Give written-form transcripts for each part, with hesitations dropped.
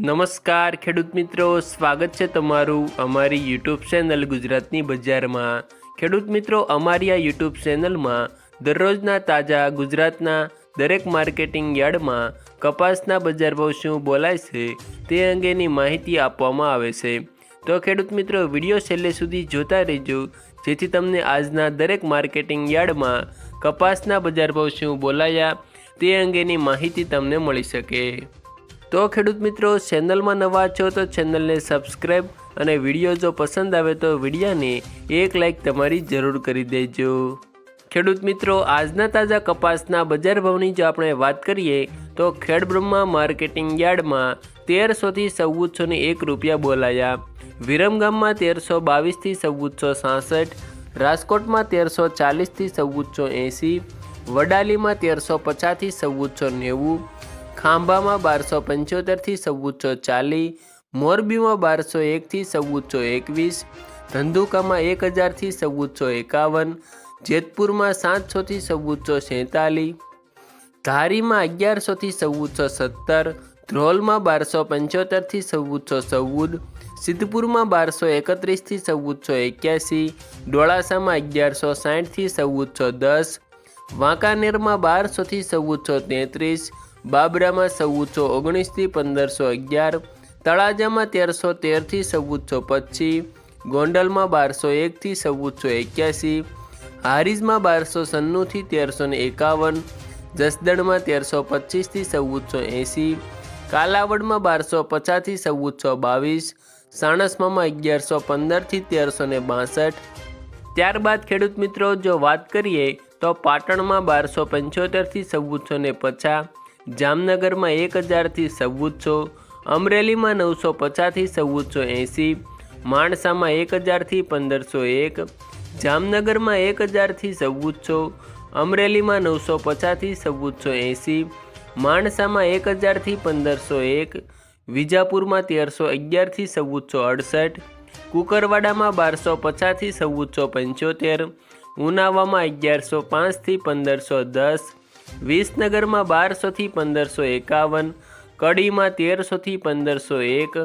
નમસ્કાર ખેડૂત મિત્રો, સ્વાગત છે તમારું અમારી યુટ્યુબ ચેનલ ગુજરાતની બજારમાં। ખેડૂત મિત્રો, અમારી આ યુટ્યુબ ચેનલમાં દરરોજના તાજા ગુજરાતના દરેક માર્કેટિંગ યાર્ડમાં કપાસના બજાર ભાવ શું બોલાય છે તે અંગેની માહિતી આપવામાં આવે છે। તો ખેડૂત મિત્રો, વિડીયો છેલ્લે સુધી જોતા રહેજો, જેથી તમને આજના દરેક માર્કેટિંગ યાર્ડમાં કપાસના બજાર ભાવ શું બોલાયા તે અંગેની માહિતી તમને મળી શકે। તો ખેડૂત મિત્રો, ચેનલમાં નવા છો તો ચેનલને સબસ્ક્રાઈબ અને વિડીયો જો પસંદ આવે તો વિડીયોને એક લાઈક તમારી જરૂર કરી દેજો। ખેડૂત મિત્રો, આજના તાજા કપાસના બજાર ભાવની જો આપણે વાત કરીએ તો ખેડબ્રહ્મા માર્કેટિંગ યાર્ડમાં 1300થી 1401 રૂપિયા બોલાયા, વિરમગામમાં 1322થી 1466, રાજકોટમાં 1340થી 1480, વડાલીમાં 1350થી 1490, ખાંભામાં 1275થી 1440, મોરબીમાં 1201થી 1421, ધંધુકામાં 1000થી 1451, જેતપુરમાં 700થી 1447, ધારીમાં 1100થી 1417, ધ્રોલમાં 1275થી 1414, સિદ્ધપુરમાં 1231થી 1481, ડોળાસામાં 1160થી 1410, વાંકાનેરમાં 1200થી 1433, બાબરામાં 1419થી 1511, તળાજામાં 1313થી 1425, ગોંડલમાં 1201થી 1481, હારીજમાં 1296થી 1351, જસદણમાં 1325થી 1480, કાલાવડમાં 1250થી 1422, સાણસમામાં 1115થી 1362। ત્યારબાદ ખેડૂત મિત્રો, જો વાત કરીએ તો પાટણમાં 1275થી 1450, જામનગરમાં 1000થી 1400, અમરેલીમાં 950થી 1480, માણસામાં 1000થી 1501, જામનગરમાં 1000થી 1400, અમરેલીમાં 950થી 1480, માણસામાં 1000થી 1501, વિજાપુરમાં 1311થી 1468, કુકરવાડામાં 1250થી 1475, ઉનાવામાં 1105થી 1510, વિસનગરમાં 1200થી 1551, કડીમાં 1300થી 1501,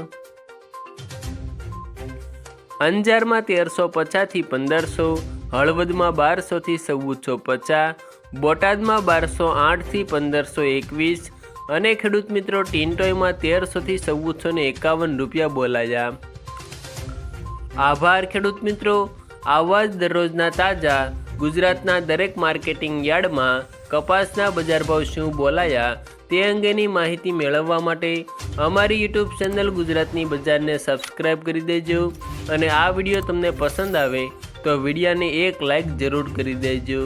અંજારમાં 1350થી 1500, હળવદમાં 1200થી 1450, બોટાદમાં 1208થી 1521 અને ખેડૂત મિત્રો ટિન્ટોયમાં 1300થી 1451 રૂપિયા બોલાયા। આભાર ખેડૂત મિત્રો। આવા જ દરરોજના તાજા ગુજરાતના દરેક માર્કેટિંગ યાર્ડમાં કપાસના બજાર ભાવ શું બોલાયા તે અંગેની માહિતી મેળવવા માટે અમારી યુટ્યુબ ચેનલ ગુજરાતની બજારને સબસ્ક્રાઈબ કરી દેજો અને આ વિડીયો તમને પસંદ આવે તો વિડીયોને એક લાઈક જરૂર કરી દેજો।